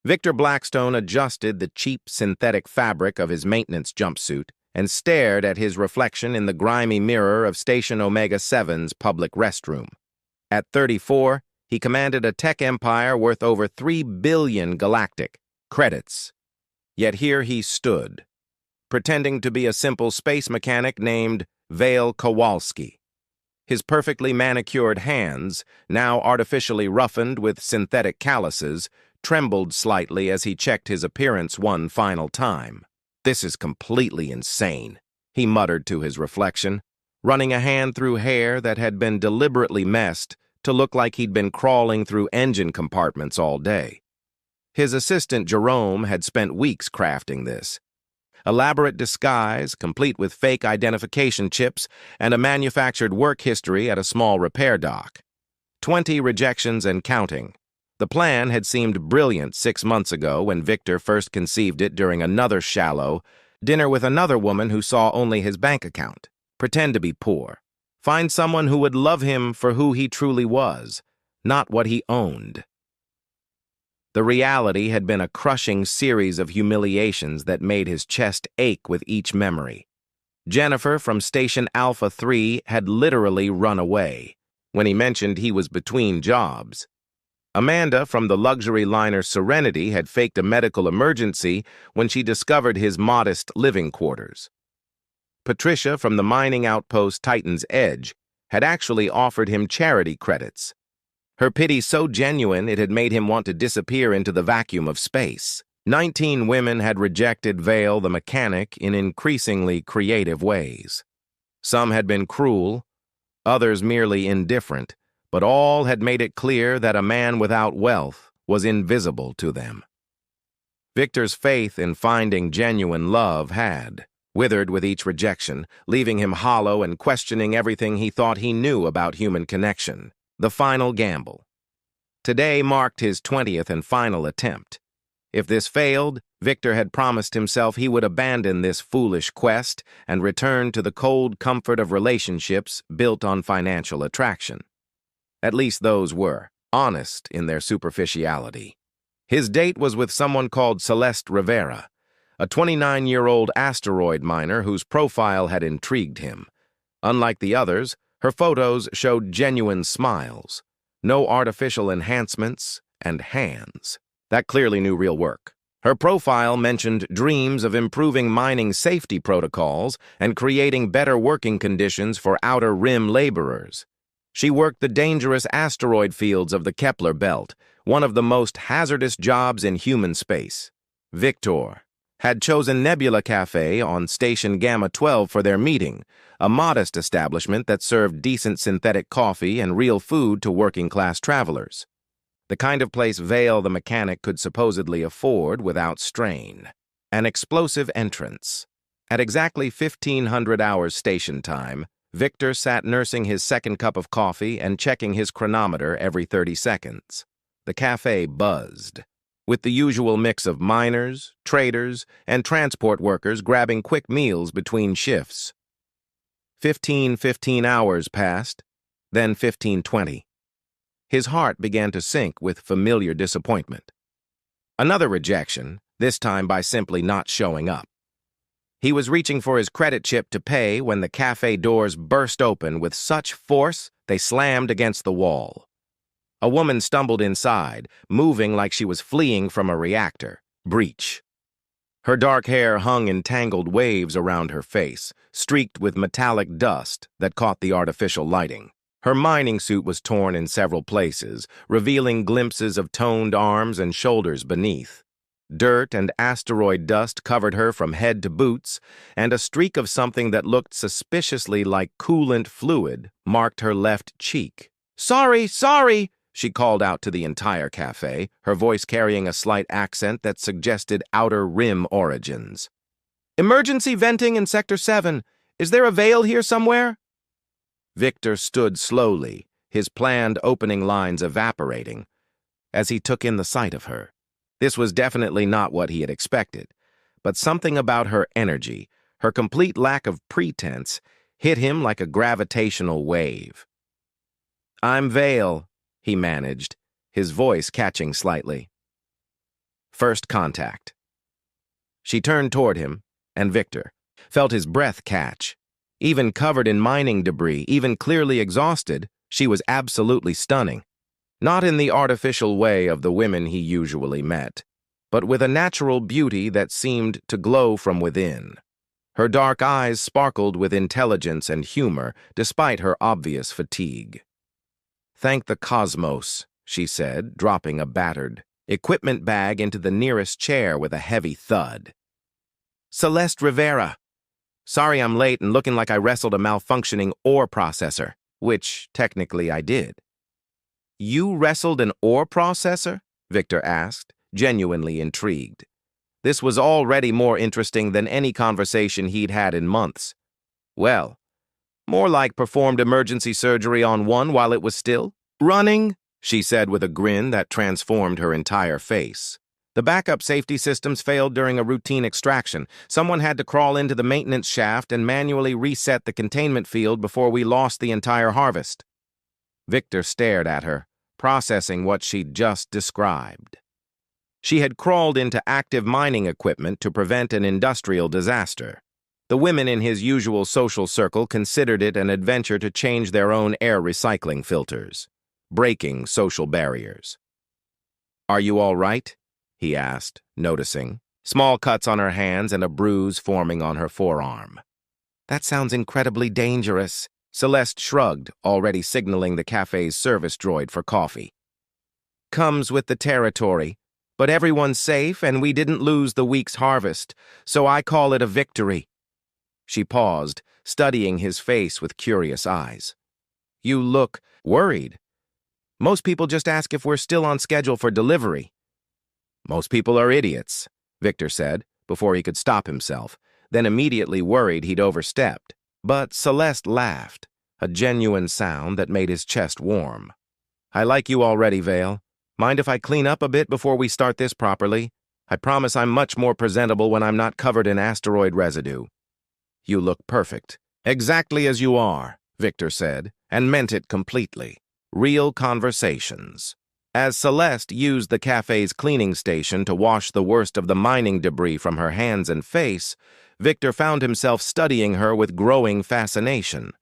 Victor Blackstone adjusted the cheap synthetic fabric of his maintenance jumpsuit and stared at his reflection in the grimy mirror of Station Omega-7's public restroom. At 34, he commanded a tech empire worth over 3 billion galactic credits. Yet here he stood, pretending to be a simple space mechanic named Vale Kowalski. His perfectly manicured hands, now artificially roughened with synthetic calluses, trembled slightly as he checked his appearance one final time. "This is completely insane," he muttered to his reflection, running a hand through hair that had been deliberately messed to look like he'd been crawling through engine compartments all day. His assistant Jerome had spent weeks crafting this. Elaborate disguise, complete with fake identification chips and a manufactured work history at a small repair dock. 20 rejections and counting. The plan had seemed brilliant 6 months ago when Victor first conceived it during another shallow dinner with another woman who saw only his bank account. Pretend to be poor. Find someone who would love him for who he truly was, not what he owned. The reality had been a crushing series of humiliations that made his chest ache with each memory. Jennifer from Station Alpha 3 had literally run away when he mentioned he was between jobs. Amanda from the luxury liner Serenity had faked a medical emergency when she discovered his modest living quarters. Patricia from the mining outpost Titan's Edge had actually offered him charity credits. Her pity so genuine it had made him want to disappear into the vacuum of space. 19 women had rejected Vale the mechanic in increasingly creative ways. Some had been cruel, others merely indifferent, but all had made it clear that a man without wealth was invisible to them. Victor's faith in finding genuine love had withered with each rejection, leaving him hollow and questioning everything he thought he knew about human connection. The final gamble. Today marked his 20th and final attempt. If this failed, Victor had promised himself he would abandon this foolish quest and return to the cold comfort of relationships built on financial attraction. At least those were honest in their superficiality. His date was with someone called Celeste Rivera, a 29-year-old asteroid miner whose profile had intrigued him. Unlike the others, her photos showed genuine smiles, no artificial enhancements, and hands. That clearly knew real work. Her profile mentioned dreams of improving mining safety protocols and creating better working conditions for outer rim laborers. She worked the dangerous asteroid fields of the Kepler Belt, one of the most hazardous jobs in human space. Victor had chosen Nebula Cafe on Station Gamma 12 for their meeting, a modest establishment that served decent synthetic coffee and real food to working-class travelers. The kind of place Vale the mechanic could supposedly afford without strain. An explosive entrance. At exactly 1500 hours station time, Victor sat nursing his second cup of coffee and checking his chronometer every 30 seconds. The cafe buzzed, with the usual mix of miners, traders, and transport workers grabbing quick meals between shifts. 15 hours passed, then 15:20. His heart began to sink with familiar disappointment. Another rejection, this time by simply not showing up. He was reaching for his credit chip to pay when the cafe doors burst open with such force they slammed against the wall. A woman stumbled inside, moving like she was fleeing from a reactor. Breach. Her dark hair hung in tangled waves around her face, streaked with metallic dust that caught the artificial lighting. Her mining suit was torn in several places, revealing glimpses of toned arms and shoulders beneath. Dirt and asteroid dust covered her from head to boots, and a streak of something that looked suspiciously like coolant fluid marked her left cheek. "Sorry, sorry!" she called out to the entire cafe, her voice carrying a slight accent that suggested outer rim origins. "Emergency venting in Sector 7. Is there a Vale here somewhere?" Victor stood slowly, his planned opening lines evaporating, as he took in the sight of her. This was definitely not what he had expected, but something about her energy, her complete lack of pretense, hit him like a gravitational wave. "I'm Vale," he managed, his voice catching slightly. first contact. She turned toward him, and Victor felt his breath catch. Even covered in mining debris, even clearly exhausted, she was absolutely stunning. Not in the artificial way of the women he usually met, but with a natural beauty that seemed to glow from within. Her dark eyes sparkled with intelligence and humor, despite her obvious fatigue. "Thank the cosmos," she said, dropping a battered equipment bag into the nearest chair with a heavy thud. "Celeste Rivera. Sorry I'm late and looking like I wrestled a malfunctioning ore processor, which technically I did." "You wrestled an ore processor?" Victor asked, genuinely intrigued. This was already more interesting than any conversation he'd had in months. "Well, more like performed emergency surgery on one while it was still running," she said with a grin that transformed her entire face. "The backup safety systems failed during a routine extraction. Someone had to crawl into the maintenance shaft and manually reset the containment field before we lost the entire harvest." Victor stared at her, processing what she'd just described. She had crawled into active mining equipment to prevent an industrial disaster. The women in his usual social circle considered it an adventure to change their own air recycling filters, breaking social barriers. "Are you all right?" he asked, noticing small cuts on her hands and a bruise forming on her forearm. "That sounds incredibly dangerous." Celeste shrugged, already signaling the cafe's service droid for coffee. "Comes with the territory. But everyone's safe and we didn't lose the week's harvest, so I call it a victory." She paused, studying his face with curious eyes. "You look worried. Most people just ask if we're still on schedule for delivery." "Most people are idiots," Victor said, before he could stop himself, then immediately worried he'd overstepped. But Celeste laughed, a genuine sound that made his chest warm. "I like you already, Vale. Mind if I clean up a bit before we start this properly? I promise I'm much more presentable when I'm not covered in asteroid residue." "You look perfect." "Exactly as you are," Victor said, and meant it completely. Real conversations. As Celeste used the cafe's cleaning station to wash the worst of the mining debris from her hands and face, Victor found himself studying her with growing fascination.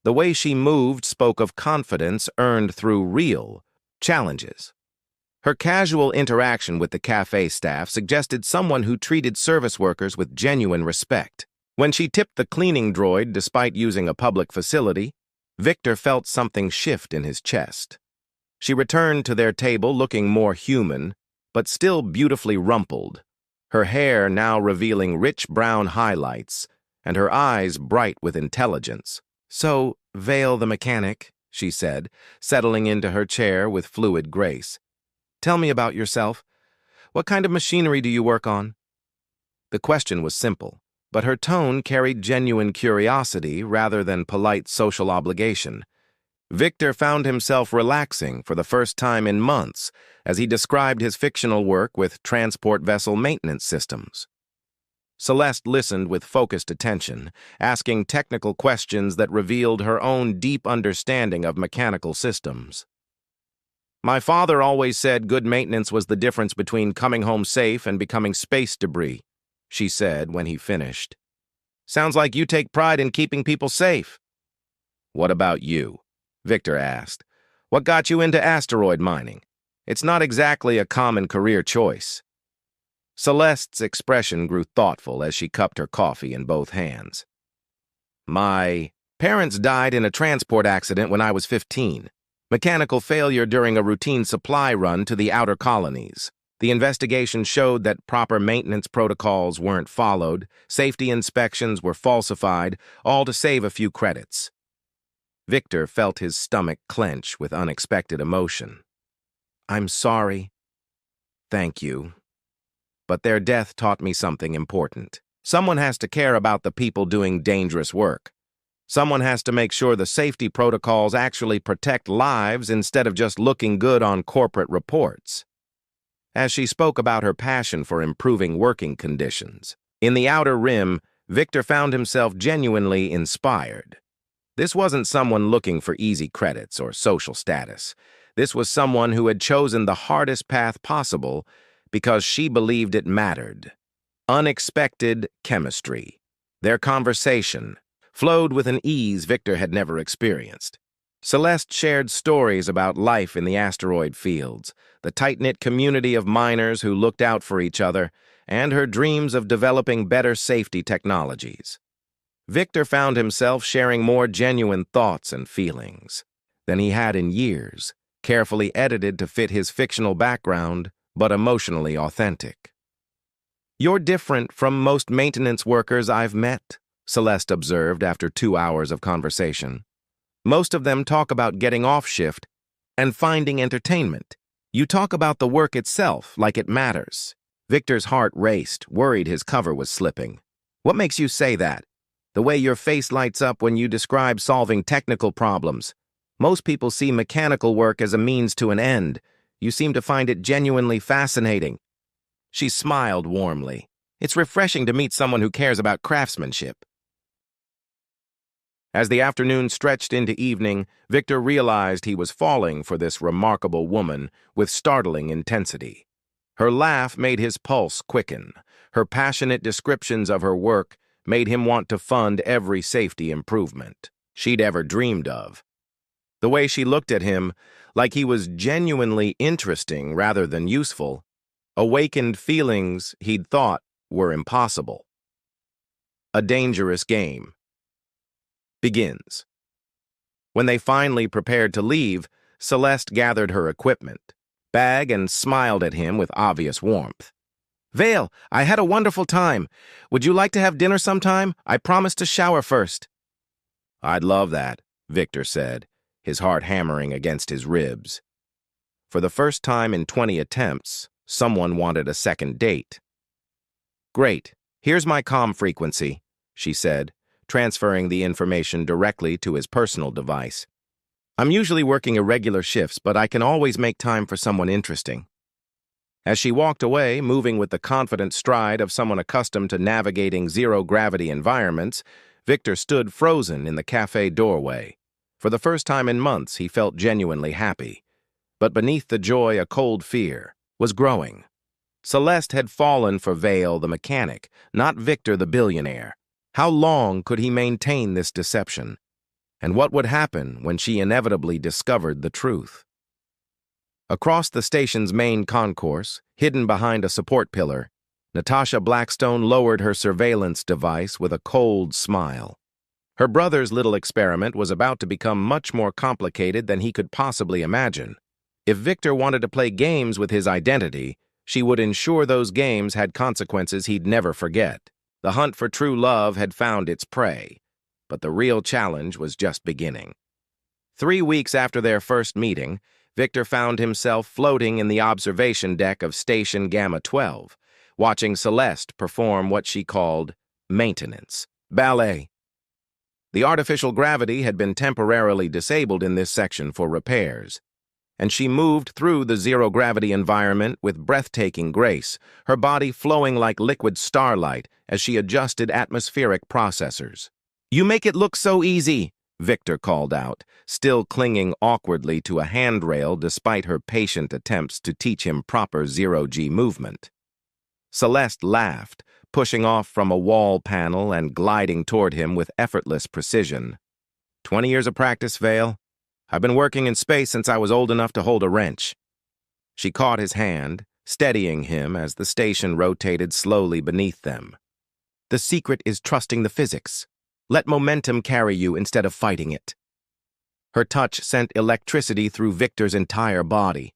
The way she moved spoke of confidence earned through real challenges. Her casual interaction with the cafe staff suggested someone who treated service workers with genuine respect. When she tipped the cleaning droid despite using a public facility, Victor felt something shift in his chest. She returned to their table looking more human, but still beautifully rumpled, her hair now revealing rich brown highlights, and her eyes bright with intelligence. "So, Vale the mechanic," she said, settling into her chair with fluid grace. "Tell me about yourself. What kind of machinery do you work on?" The question was simple, but her tone carried genuine curiosity rather than polite social obligation. Victor found himself relaxing for the first time in months as he described his fictional work with transport vessel maintenance systems. Celeste listened with focused attention, asking technical questions that revealed her own deep understanding of mechanical systems. "My father always said good maintenance was the difference between coming home safe and becoming space debris," she said when he finished. "Sounds like you take pride in keeping people safe." "What about you?" Victor asked. "What got you into asteroid mining? It's not exactly a common career choice." Celeste's expression grew thoughtful as she cupped her coffee in both hands. "My parents died in a transport accident when I was 15. Mechanical failure during a routine supply run to the outer colonies. The investigation showed that proper maintenance protocols weren't followed, safety inspections were falsified, all to save a few credits." Victor felt his stomach clench with unexpected emotion. "I'm sorry." "Thank you. But their death taught me something important. Someone has to care about the people doing dangerous work. Someone has to make sure the safety protocols actually protect lives instead of just looking good on corporate reports." As she spoke about her passion for improving working conditions, in the outer rim, Victor found himself genuinely inspired. This wasn't someone looking for easy credits or social status. This was someone who had chosen the hardest path possible because she believed it mattered. Unexpected chemistry. Their conversation flowed with an ease Victor had never experienced. Celeste shared stories about life in the asteroid fields, the tight-knit community of miners who looked out for each other, and her dreams of developing better safety technologies. Victor found himself sharing more genuine thoughts and feelings than he had in years, carefully edited to fit his fictional background, but emotionally authentic. "You're different from most maintenance workers I've met," Celeste observed after 2 hours of conversation. "Most of them talk about getting off shift and finding entertainment. You talk about the work itself like it matters." Victor's heart raced, worried his cover was slipping. "What makes you say that? The way your face lights up when you describe solving technical problems. Most people see mechanical work as a means to an end. You seem to find it genuinely fascinating." She smiled warmly. "It's refreshing to meet someone who cares about craftsmanship." As the afternoon stretched into evening, Victor realized he was falling for this remarkable woman with startling intensity. Her laugh made his pulse quicken. Her passionate descriptions of her work made him want to fund every safety improvement she'd ever dreamed of. The way she looked at him, like he was genuinely interesting rather than useful, awakened feelings he'd thought were impossible. A dangerous game begins. When they finally prepared to leave, Celeste gathered her equipment, bag, and smiled at him with obvious warmth. "Vale, I had a wonderful time. Would you like to have dinner sometime? I promised to shower first." "I'd love that," Victor said, his heart hammering against his ribs. For the first time in 20 attempts, someone wanted a second date. "Great. Here's my comm frequency," she said, transferring the information directly to his personal device. "I'm usually working irregular shifts, but I can always make time for someone interesting." As she walked away, moving with the confident stride of someone accustomed to navigating zero-gravity environments, Victor stood frozen in the cafe doorway. For the first time in months, he felt genuinely happy. But beneath the joy, a cold fear was growing. Celeste had fallen for Vale the mechanic, not Victor the billionaire. How long could he maintain this deception? And what would happen when she inevitably discovered the truth? Across the station's main concourse, hidden behind a support pillar, Natasha Blackstone lowered her surveillance device with a cold smile. Her brother's little experiment was about to become much more complicated than he could possibly imagine. If Victor wanted to play games with his identity, she would ensure those games had consequences he'd never forget. The hunt for true love had found its prey, but the real challenge was just beginning. 3 weeks after their first meeting, Victor found himself floating in the observation deck of Station Gamma 12, watching Celeste perform what she called maintenance ballet. The artificial gravity had been temporarily disabled in this section for repairs, and she moved through the zero-gravity environment with breathtaking grace, her body flowing like liquid starlight as she adjusted atmospheric processors. "You make it look so easy," Victor called out, still clinging awkwardly to a handrail despite her patient attempts to teach him proper zero-G movement. Celeste laughed, pushing off from a wall panel and gliding toward him with effortless precision. "20 years of practice, Vale. I've been working in space since I was old enough to hold a wrench." She caught his hand, steadying him as the station rotated slowly beneath them. "The secret is trusting the physics. Let momentum carry you instead of fighting it." Her touch sent electricity through Victor's entire body.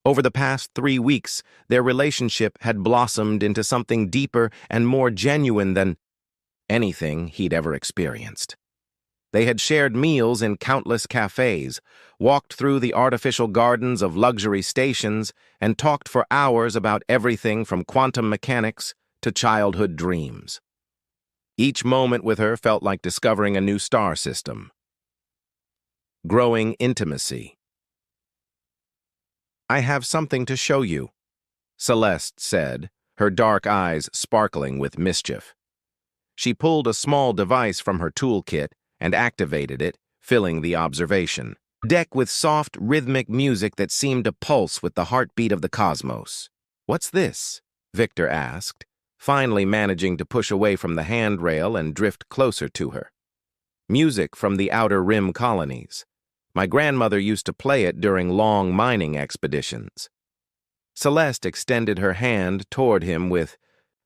Over the past 3 weeks, their relationship had blossomed into something deeper and more genuine than anything he'd ever experienced. They had shared meals in countless cafes, walked through the artificial gardens of luxury stations, and talked for hours about everything from quantum mechanics to childhood dreams. Each moment with her felt like discovering a new star system. Growing intimacy. "I have something to show you," Celeste said, her dark eyes sparkling with mischief. She pulled a small device from her toolkit and activated it, filling the observation deck with soft, rhythmic music that seemed to pulse with the heartbeat of the cosmos. "What's this?" Victor asked, finally managing to push away from the handrail and drift closer to her. "Music from the Outer Rim colonies. My grandmother used to play it during long mining expeditions." Celeste extended her hand toward him with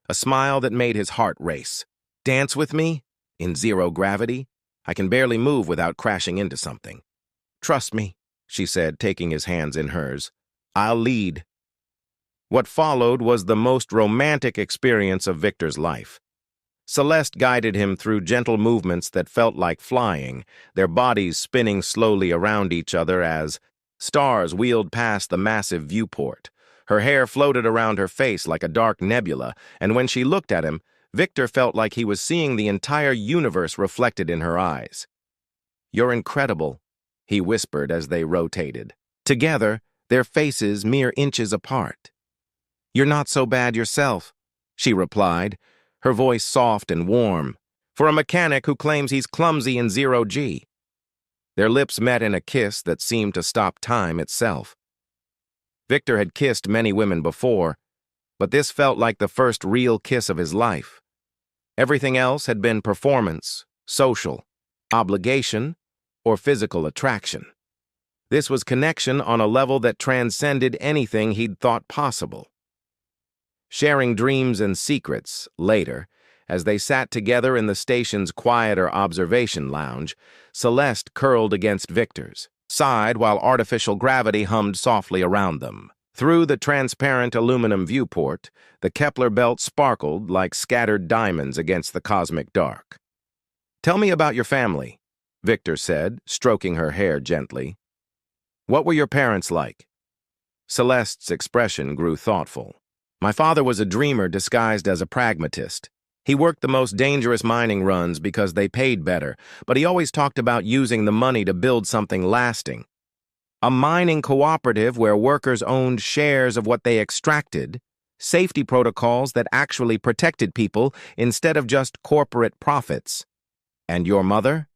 a smile that made his heart race. "Dance with me? In zero gravity? I can barely move without crashing into something." "Trust me," she said, taking his hands in hers. "I'll lead." What followed was the most romantic experience of Victor's life. Celeste guided him through gentle movements that felt like flying, their bodies spinning slowly around each other as stars wheeled past the massive viewport. Her hair floated around her face like a dark nebula, and when she looked at him, Victor felt like he was seeing the entire universe reflected in her eyes. "You're incredible," he whispered as they rotated. Together, their faces mere inches apart. "You're not so bad yourself," she replied, her voice soft and warm, for a mechanic who claims he's clumsy in zero-G. Their lips met in a kiss that seemed to stop time itself. Victor had kissed many women before, but this felt like the first real kiss of his life. Everything else had been performance, social, obligation, or physical attraction. This was connection on a level that transcended anything he'd thought possible. Sharing dreams and secrets, later, as they sat together in the station's quieter observation lounge, Celeste curled against Victor's side while artificial gravity hummed softly around them. Through the transparent aluminum viewport, the Kepler belt sparkled like scattered diamonds against the cosmic dark. "Tell me about your family," Victor said, stroking her hair gently. "What were your parents like?" Celeste's expression grew thoughtful. "My father was a dreamer disguised as a pragmatist. He worked the most dangerous mining runs because they paid better, but he always talked about using the money to build something lasting. A mining cooperative where workers owned shares of what they extracted, safety protocols that actually protected people instead of just corporate profits. And your mother?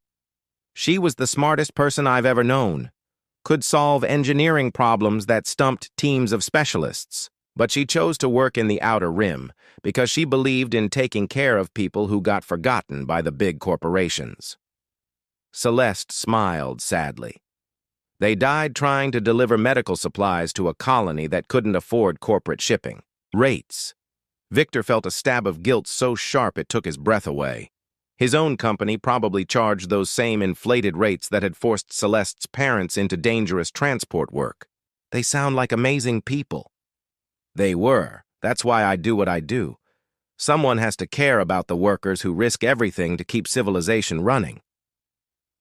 She was the smartest person I've ever known. Could solve engineering problems that stumped teams of specialists. But she chose to work in the Outer Rim because she believed in taking care of people who got forgotten by the big corporations." Celeste smiled sadly. "They died trying to deliver medical supplies to a colony that couldn't afford corporate shipping. Rates." Victor felt a stab of guilt so sharp it took his breath away. His own company probably charged those same inflated rates that had forced Celeste's parents into dangerous transport work. "They sound like amazing people." "They were. That's why I do what I do. Someone has to care about the workers who risk everything to keep civilization running."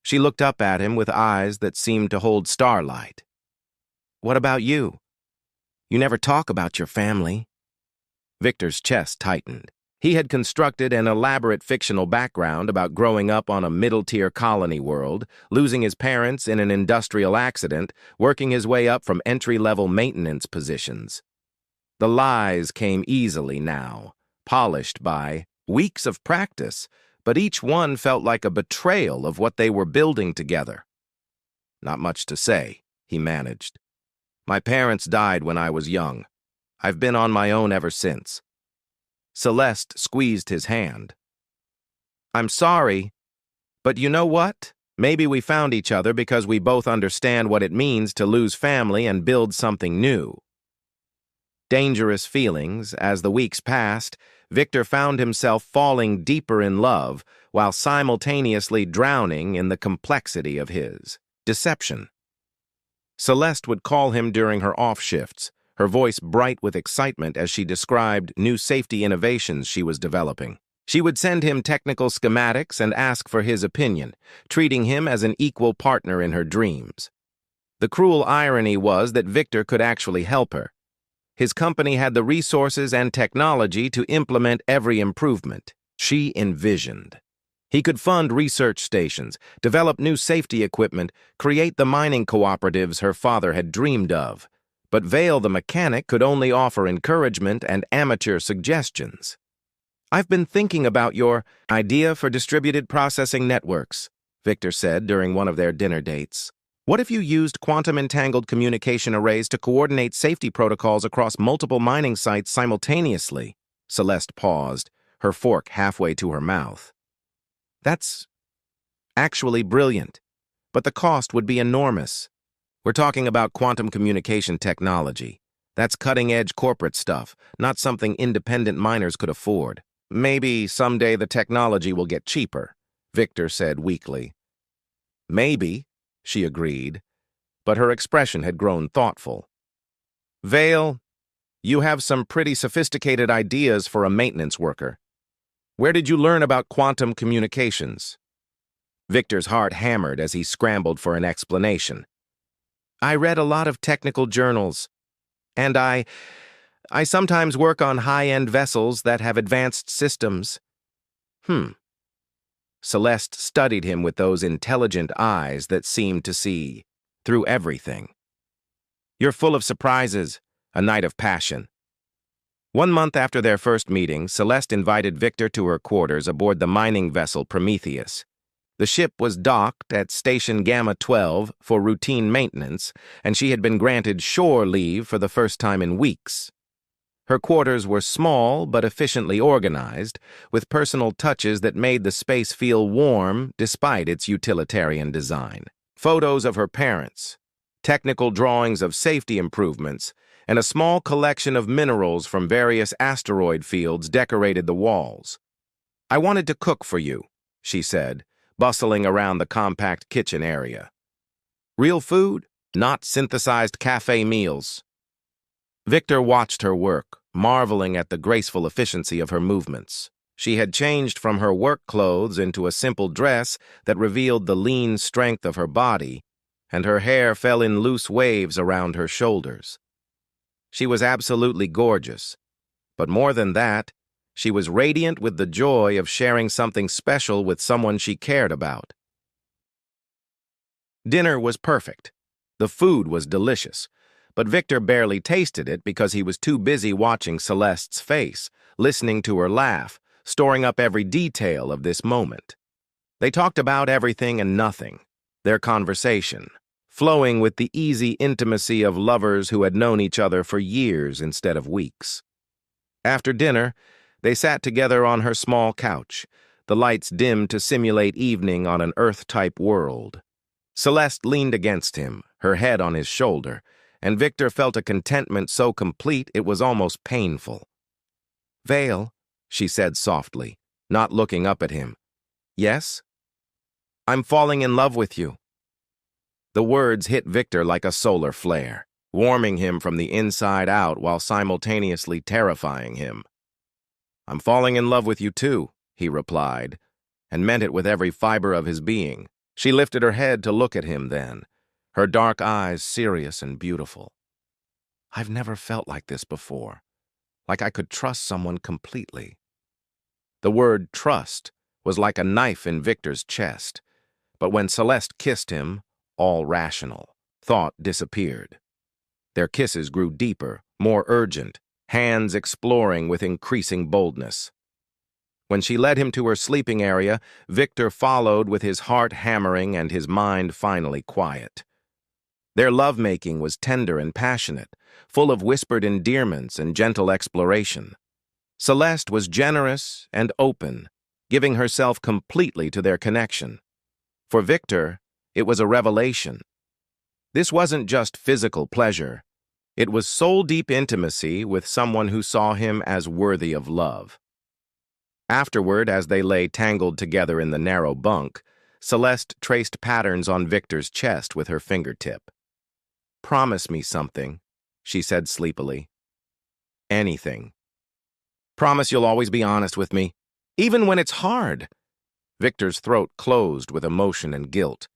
She looked up at him with eyes that seemed to hold starlight. "What about you? You never talk about your family." Victor's chest tightened. He had constructed an elaborate fictional background about growing up on a middle-tier colony world, losing his parents in an industrial accident, working his way up from entry-level maintenance positions. The lies came easily now, polished by weeks of practice, but each one felt like a betrayal of what they were building together. "Not much to say," he managed. "My parents died when I was young. I've been on my own ever since." Celeste squeezed his hand. "I'm sorry, but you know what? Maybe we found each other because we both understand what it means to lose family and build something new." Dangerous feelings, as the weeks passed, Victor found himself falling deeper in love while simultaneously drowning in the complexity of his deception. Celeste would call him during her off shifts, her voice bright with excitement as she described new safety innovations she was developing. She would send him technical schematics and ask for his opinion, treating him as an equal partner in her dreams. The cruel irony was that Victor could actually help her. His company had the resources and technology to implement every improvement she envisioned. He could fund research stations, develop new safety equipment, create the mining cooperatives her father had dreamed of. But Vale the mechanic could only offer encouragement and amateur suggestions. "I've been thinking about your idea for distributed processing networks," Victor said during one of their dinner dates. What if you used quantum-entangled communication arrays to coordinate safety protocols across multiple mining sites simultaneously? Celeste paused, her fork halfway to her mouth. That's actually brilliant, but the cost would be enormous. We're talking about quantum communication technology. That's cutting-edge corporate stuff, not something independent miners could afford. Maybe someday the technology will get cheaper, Victor said weakly. Maybe, she agreed, but her expression had grown thoughtful. Vale, you have some pretty sophisticated ideas for a maintenance worker. Where did you learn about quantum communications? Victor's heart hammered as he scrambled for an explanation. I read a lot of technical journals, and I sometimes work on high-end vessels that have advanced systems. Celeste studied him with those intelligent eyes that seemed to see through everything. You're full of surprises, a night of passion. 1 month after their first meeting, Celeste invited Victor to her quarters aboard the mining vessel Prometheus. The ship was docked at Station Gamma 12 for routine maintenance, and she had been granted shore leave for the first time in weeks. Her quarters were small but efficiently organized, with personal touches that made the space feel warm despite its utilitarian design. Photos of her parents, technical drawings of safety improvements, and a small collection of minerals from various asteroid fields decorated the walls. I wanted to cook for you, she said, bustling around the compact kitchen area. Real food, not synthesized cafe meals. Victor watched her work, marveling at the graceful efficiency of her movements. She had changed from her work clothes into a simple dress that revealed the lean strength of her body, and her hair fell in loose waves around her shoulders. She was absolutely gorgeous, but more than that, she was radiant with the joy of sharing something special with someone she cared about. Dinner was perfect. The food was delicious, but Victor barely tasted it because he was too busy watching Celeste's face, listening to her laugh, storing up every detail of this moment. They talked about everything and nothing, their conversation, flowing with the easy intimacy of lovers who had known each other for years instead of weeks. After dinner, they sat together on her small couch, the lights dimmed to simulate evening on an Earth-type world. Celeste leaned against him, her head on his shoulder, and Victor felt a contentment so complete it was almost painful. Vale, she said softly, not looking up at him. Yes? I'm falling in love with you. The words hit Victor like a solar flare, warming him from the inside out while simultaneously terrifying him. I'm falling in love with you too, he replied, and meant it with every fiber of his being. She lifted her head to look at him then, her dark eyes serious and beautiful. I've never felt like this before, like I could trust someone completely. The word trust was like a knife in Victor's chest, but when Celeste kissed him, all rational, thought disappeared. Their kisses grew deeper, more urgent, hands exploring with increasing boldness. When she led him to her sleeping area, Victor followed with his heart hammering and his mind finally quiet. Their lovemaking was tender and passionate, full of whispered endearments and gentle exploration. Celeste was generous and open, giving herself completely to their connection. For Victor, it was a revelation. This wasn't just physical pleasure. It was soul-deep intimacy with someone who saw him as worthy of love. Afterward, as they lay tangled together in the narrow bunk, Celeste traced patterns on Victor's chest with her fingertip. Promise me something, she said sleepily. Anything. Promise you'll always be honest with me, even when it's hard. Victor's throat closed with emotion and guilt.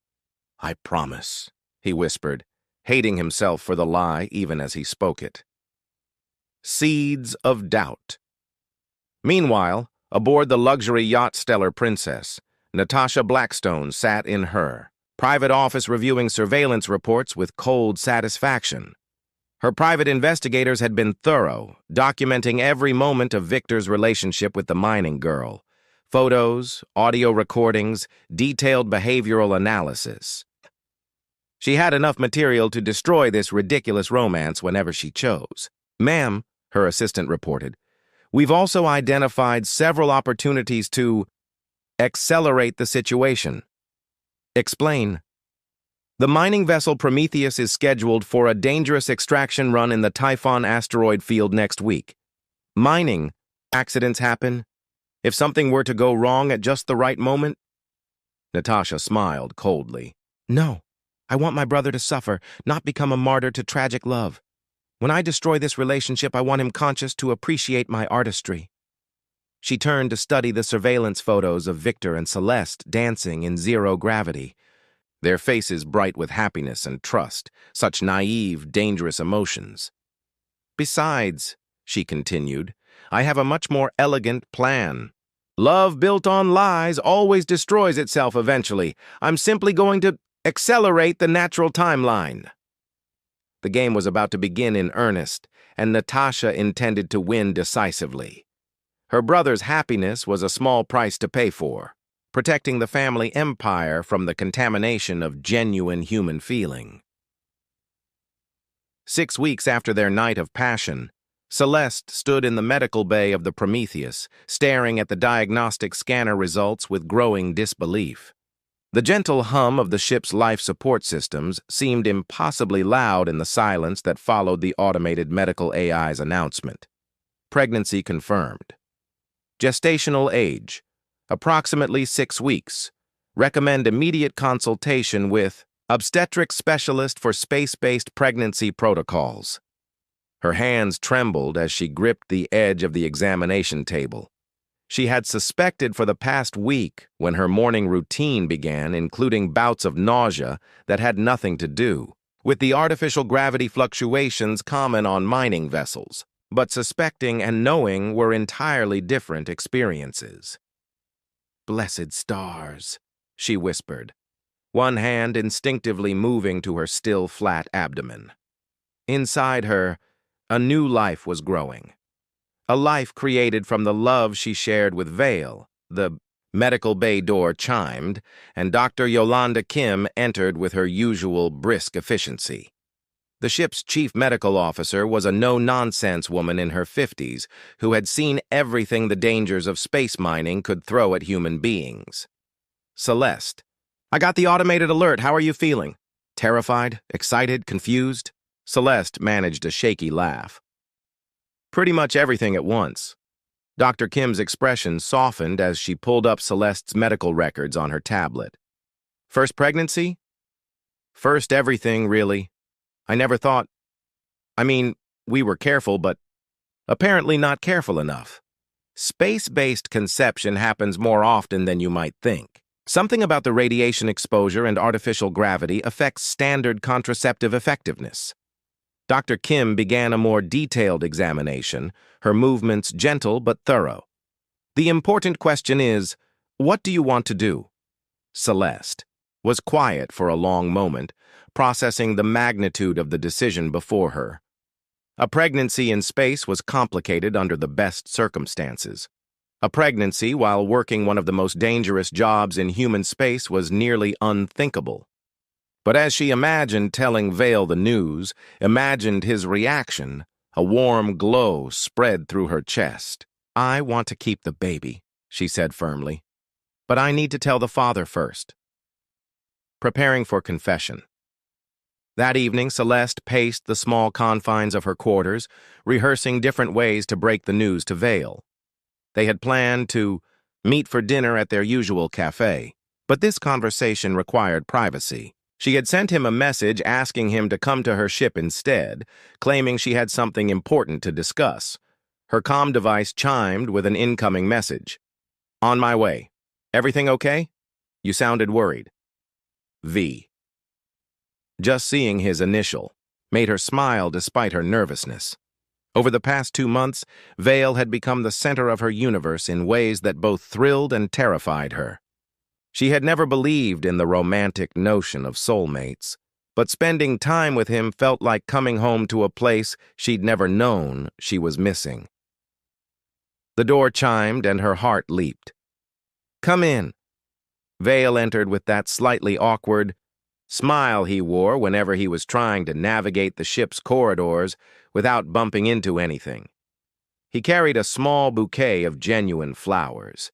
I promise, he whispered, hating himself for the lie even as he spoke it. Seeds of doubt. Meanwhile, aboard the luxury yacht Stellar Princess, Natasha Blackstone sat in her private office reviewing surveillance reports with cold satisfaction. Her private investigators had been thorough, documenting every moment of Victor's relationship with the mining girl. Photos, audio recordings, detailed behavioral analysis. She had enough material to destroy this ridiculous romance whenever she chose. "Ma'am," her assistant reported, "we've also identified several opportunities to accelerate the situation." "Explain." "The mining vessel Prometheus is scheduled for a dangerous extraction run in the Typhon asteroid field next week. Mining accidents happen. If something were to go wrong at just the right moment—" Natasha smiled coldly. "No, I want my brother to suffer, not become a martyr to tragic love. When I destroy this relationship, I want him conscious to appreciate my artistry." She turned to study the surveillance photos of Victor and Celeste dancing in zero gravity, their faces bright with happiness and trust, such naive, dangerous emotions. "Besides," she continued, "I have a much more elegant plan. Love built on lies always destroys itself eventually. I'm simply going to accelerate the natural timeline." The game was about to begin in earnest, and Natasha intended to win decisively. Her brother's happiness was a small price to pay for, protecting the family empire from the contamination of genuine human feeling. 6 weeks after their night of passion, Celeste stood in the medical bay of the Prometheus, staring at the diagnostic scanner results with growing disbelief. The gentle hum of the ship's life support systems seemed impossibly loud in the silence that followed the automated medical AI's announcement. Pregnancy confirmed. Gestational age, approximately 6 weeks. Recommend immediate consultation with obstetric specialist for space-based pregnancy protocols. Her hands trembled as she gripped the edge of the examination table. She had suspected for the past week when her morning routine began, including bouts of nausea that had nothing to do with the artificial gravity fluctuations common on mining vessels, but suspecting and knowing were entirely different experiences. "Blessed stars," she whispered, one hand instinctively moving to her still flat abdomen. Inside her, a new life was growing. A life created from the love she shared with Vale. The medical bay door chimed, and Dr. Yolanda Kim entered with her usual brisk efficiency. The ship's chief medical officer was a no-nonsense woman in her 50s who had seen everything the dangers of space mining could throw at human beings. "Celeste, I got the automated alert. How are you feeling?" "Terrified? Excited? Confused?" Celeste managed a shaky laugh. "Pretty much everything at once." Dr. Kim's expression softened as she pulled up Celeste's medical records on her tablet. "First pregnancy?" "First everything, really. I never thought... we were careful, but apparently not careful enough. Space-based conception happens more often than you might think. Something about the radiation exposure and artificial gravity affects standard contraceptive effectiveness." Dr. Kim began a more detailed examination, her movements gentle but thorough. "The important question is, what do you want to do?" Celeste was quiet for a long moment, processing the magnitude of the decision before her. A pregnancy in space was complicated under the best circumstances. A pregnancy while working one of the most dangerous jobs in human space was nearly unthinkable. But as she imagined telling Vale the news, imagined his reaction, a warm glow spread through her chest. "I want to keep the baby," she said firmly. "But I need to tell the father first." Preparing for confession. That evening, Celeste paced the small confines of her quarters, rehearsing different ways to break the news to Vale. They had planned to meet for dinner at their usual cafe, but this conversation required privacy. She had sent him a message asking him to come to her ship instead, claiming she had something important to discuss. Her comm device chimed with an incoming message. "On my way. Everything okay? You sounded worried. V." Just seeing his initial made her smile despite her nervousness. Over the past 2 months, Vale had become the center of her universe in ways that both thrilled and terrified her. She had never believed in the romantic notion of soulmates, but spending time with him felt like coming home to a place she'd never known she was missing. The door chimed and her heart leaped. "Come in." Vale entered with that slightly awkward, smile he wore whenever he was trying to navigate the ship's corridors without bumping into anything. He carried a small bouquet of genuine flowers,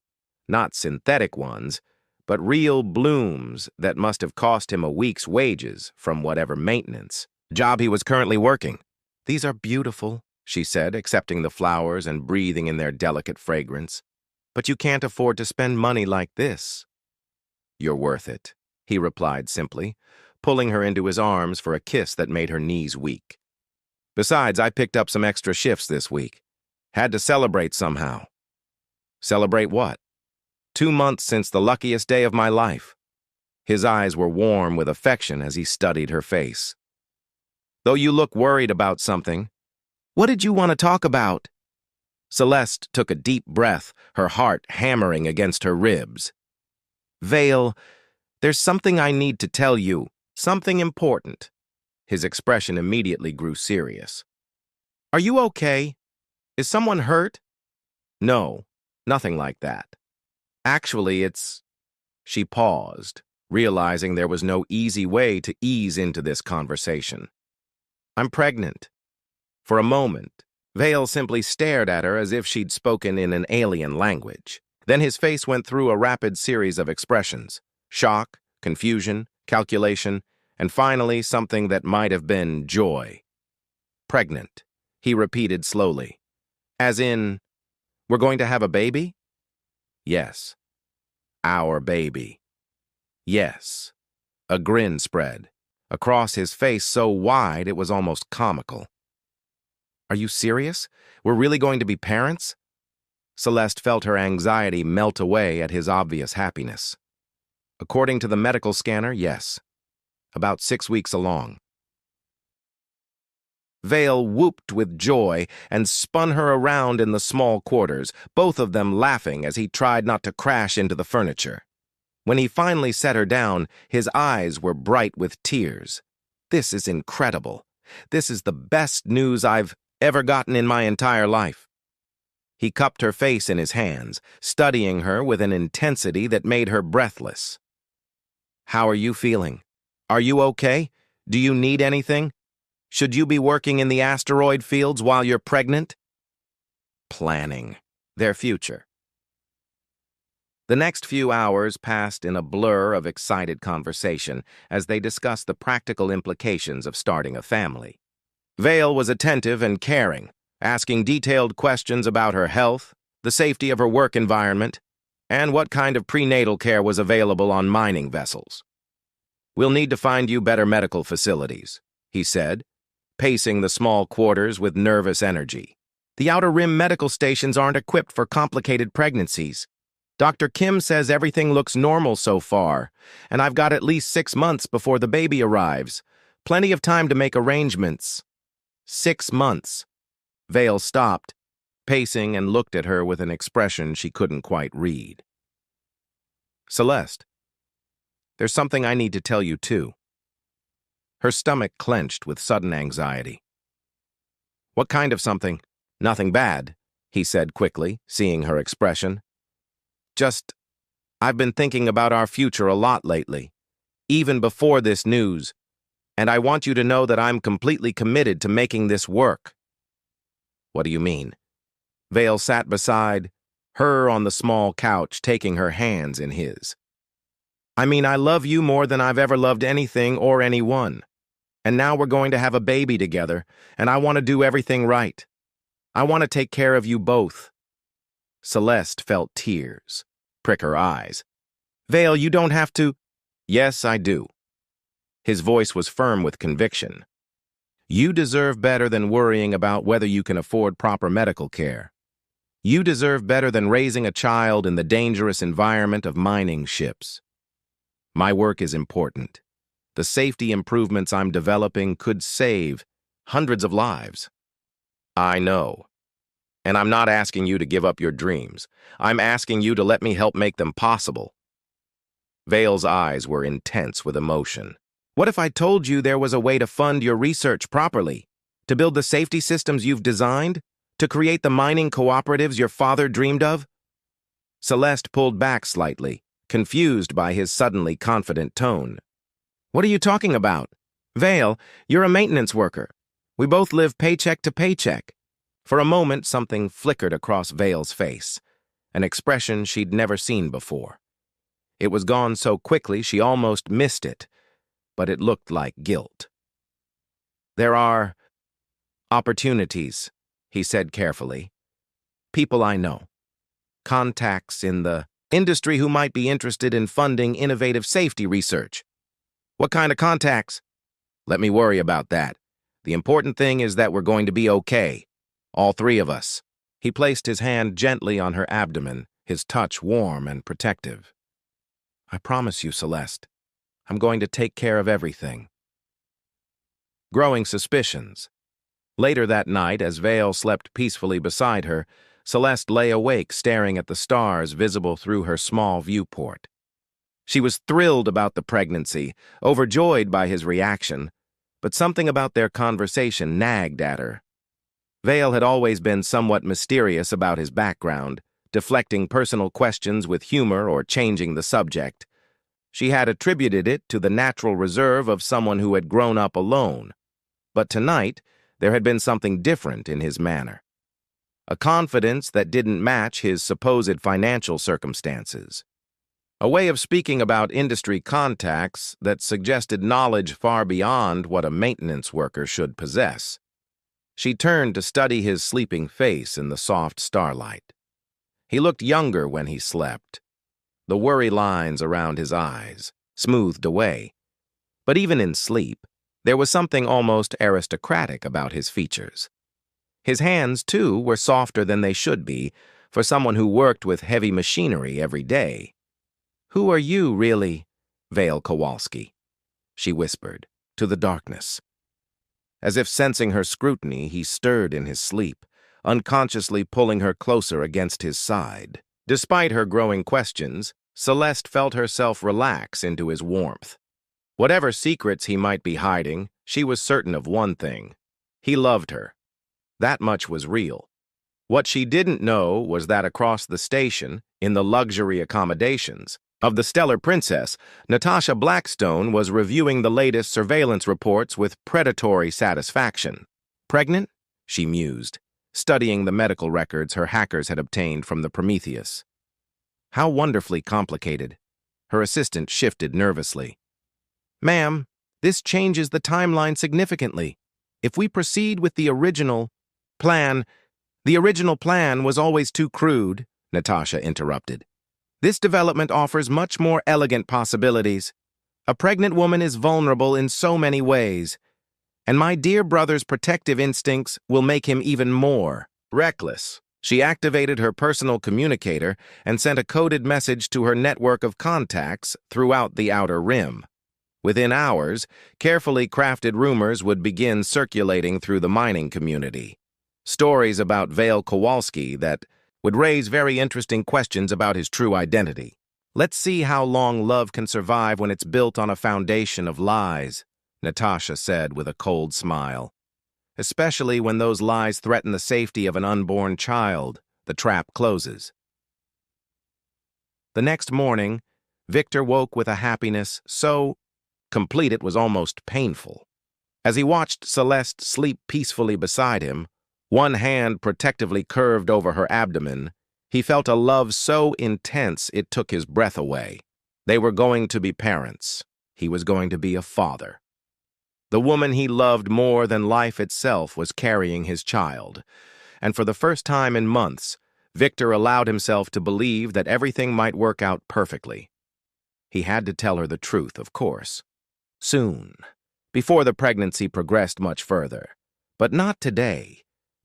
not synthetic ones, but real blooms that must have cost him a week's wages from whatever maintenance job he was currently working. "These are beautiful," she said, accepting the flowers and breathing in their delicate fragrance. "But you can't afford to spend money like this." "You're worth it," he replied simply, pulling her into his arms for a kiss that made her knees weak. "Besides, I picked up some extra shifts this week. Had to celebrate somehow." "Celebrate what?" 2 months since the luckiest day of my life." His eyes were warm with affection as he studied her face. "Though you look worried about something, what did you want to talk about?" Celeste took a deep breath, her heart hammering against her ribs. "Vale, there's something I need to tell you, something important." His expression immediately grew serious. "Are you okay? Is someone hurt?" "No, nothing like that. Actually, it's—" She paused, realizing there was no easy way to ease into this conversation. "I'm pregnant." For a moment, Vale simply stared at her as if she'd spoken in an alien language. Then his face went through a rapid series of expressions: shock, confusion, calculation, and finally something that might have been joy. "Pregnant," he repeated slowly. "As in, we're going to have a baby?" "Yes." "Our baby." "Yes." A grin spread across his face so wide it was almost comical. "Are you serious? We're really going to be parents?" Celeste felt her anxiety melt away at his obvious happiness. "According to the medical scanner, yes. About 6 weeks along." Vale whooped with joy and spun her around in the small quarters, both of them laughing as he tried not to crash into the furniture. When he finally set her down, his eyes were bright with tears. "This is incredible. This is the best news I've ever gotten in my entire life." He cupped her face in his hands, studying her with an intensity that made her breathless. "How are you feeling? Are you okay? Do you need anything? Should you be working in the asteroid fields while you're pregnant?" Planning their future. The next few hours passed in a blur of excited conversation as they discussed the practical implications of starting a family. Vale was attentive and caring, asking detailed questions about her health, the safety of her work environment, and what kind of prenatal care was available on mining vessels. "We'll need to find you better medical facilities," he said, pacing the small quarters with nervous energy. "The Outer Rim medical stations aren't equipped for complicated pregnancies. Dr. Kim says everything looks normal so far, and I've got at least 6 months before the baby arrives. Plenty of time to make arrangements." 6 months. Vale stopped, pacing, and looked at her with an expression she couldn't quite read. "Celeste, there's something I need to tell you too." Her stomach clenched with sudden anxiety. "What kind of something?" "Nothing bad," he said quickly, seeing her expression. "Just, I've been thinking about our future a lot lately, even before this news, and I want you to know that I'm completely committed to making this work." "What do you mean?" Vale sat beside her on the small couch, taking her hands in his. "I mean, I love you more than I've ever loved anything or anyone. And now we're going to have a baby together, and I want to do everything right. I want to take care of you both." Celeste felt tears prick her eyes. "Vale, you don't have to—" "Yes, I do." His voice was firm with conviction. "You deserve better than worrying about whether you can afford proper medical care. You deserve better than raising a child in the dangerous environment of mining ships. My work is important. The safety improvements I'm developing could save hundreds of lives." "I know. And I'm not asking you to give up your dreams. I'm asking you to let me help make them possible." Vale's eyes were intense with emotion. "What if I told you there was a way to fund your research properly, to build the safety systems you've designed, to create the mining cooperatives your father dreamed of?" Celeste pulled back slightly, confused by his suddenly confident tone. What are you talking about? Vale, you're a maintenance worker. We both live paycheck to paycheck. For a moment, something flickered across Vale's face, an expression she'd never seen before. It was gone so quickly she almost missed it, but it looked like guilt. There are opportunities, he said carefully. People I know. Contacts in the industry who might be interested in funding innovative safety research. What kind of contacts? Let me worry about that. The important thing is that we're going to be okay. All three of us. He placed his hand gently on her abdomen, his touch warm and protective. I promise you, Celeste, I'm going to take care of everything. Growing suspicions. Later that night, as Vale slept peacefully beside her, Celeste lay awake staring at the stars visible through her small viewport. She was thrilled about the pregnancy, overjoyed by his reaction, but something about their conversation nagged at her. Vale had always been somewhat mysterious about his background, deflecting personal questions with humor or changing the subject. She had attributed it to the natural reserve of someone who had grown up alone. But tonight, there had been something different in his manner. A confidence that didn't match his supposed financial circumstances. A way of speaking about industry contacts that suggested knowledge far beyond what a maintenance worker should possess. She turned to study his sleeping face in the soft starlight. He looked younger when he slept. The worry lines around his eyes smoothed away. But even in sleep, there was something almost aristocratic about his features. His hands, too, were softer than they should be for someone who worked with heavy machinery every day. Who are you, really, Vale Kowalski? She whispered, to the darkness. As if sensing her scrutiny, he stirred in his sleep, unconsciously pulling her closer against his side. Despite her growing questions, Celeste felt herself relax into his warmth. Whatever secrets he might be hiding, she was certain of one thing. He loved her. That much was real. What she didn't know was that across the station, in the luxury accommodations of the Stellar Princess, Natasha Blackstone was reviewing the latest surveillance reports with predatory satisfaction. Pregnant? She mused, studying the medical records her hackers had obtained from the Prometheus. How wonderfully complicated. Her assistant shifted nervously. Ma'am, this changes the timeline significantly. If we proceed with the original plan was always too crude, Natasha interrupted. This development offers much more elegant possibilities. A pregnant woman is vulnerable in so many ways, and my dear brother's protective instincts will make him even more reckless. She activated her personal communicator and sent a coded message to her network of contacts throughout the Outer Rim. Within hours, carefully crafted rumors would begin circulating through the mining community. Stories about Vale Kowalski that would raise very interesting questions about his true identity. Let's see how long love can survive when it's built on a foundation of lies, Natasha said with a cold smile. Especially when those lies threaten the safety of an unborn child, the trap closes. The next morning, Victor woke with a happiness so complete it was almost painful. As he watched Celeste sleep peacefully beside him, one hand protectively curved over her abdomen, he felt a love so intense it took his breath away. They were going to be parents. He was going to be a father. The woman he loved more than life itself was carrying his child, and for the first time in months, Victor allowed himself to believe that everything might work out perfectly. He had to tell her the truth, of course. Soon, before the pregnancy progressed much further. But not today.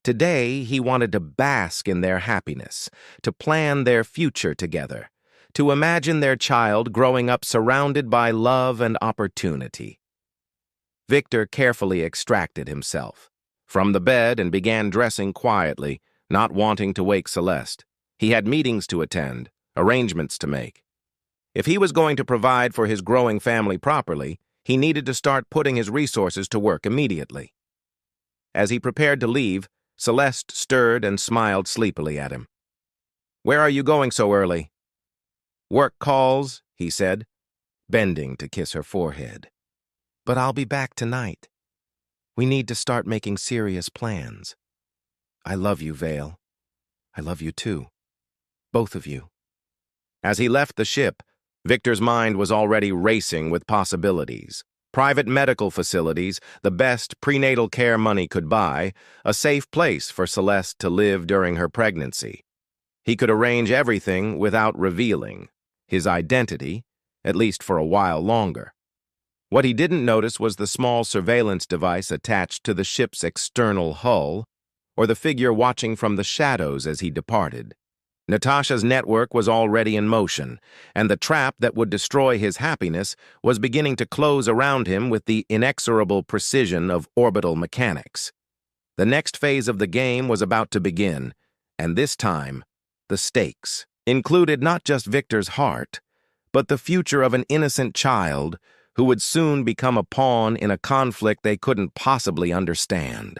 Today, he wanted to bask in their happiness, to plan their future together, to imagine their child growing up surrounded by love and opportunity. Victor carefully extracted himself from the bed and began dressing quietly, not wanting to wake Celeste. He had meetings to attend, arrangements to make. If he was going to provide for his growing family properly, he needed to start putting his resources to work immediately. As he prepared to leave, Celeste stirred and smiled sleepily at him. Where are you going so early? Work calls, he said, bending to kiss her forehead. But I'll be back tonight. We need to start making serious plans. I love you, Vale. I love you too. Both of you. As he left the ship, Victor's mind was already racing with possibilities. Private medical facilities, the best prenatal care money could buy, a safe place for Celeste to live during her pregnancy. He could arrange everything without revealing his identity, at least for a while longer. What he didn't notice was the small surveillance device attached to the ship's external hull, or the figure watching from the shadows as he departed. Natasha's network was already in motion, and the trap that would destroy his happiness was beginning to close around him with the inexorable precision of orbital mechanics. The next phase of the game was about to begin, and this time, the stakes included not just Victor's heart, but the future of an innocent child who would soon become a pawn in a conflict they couldn't possibly understand.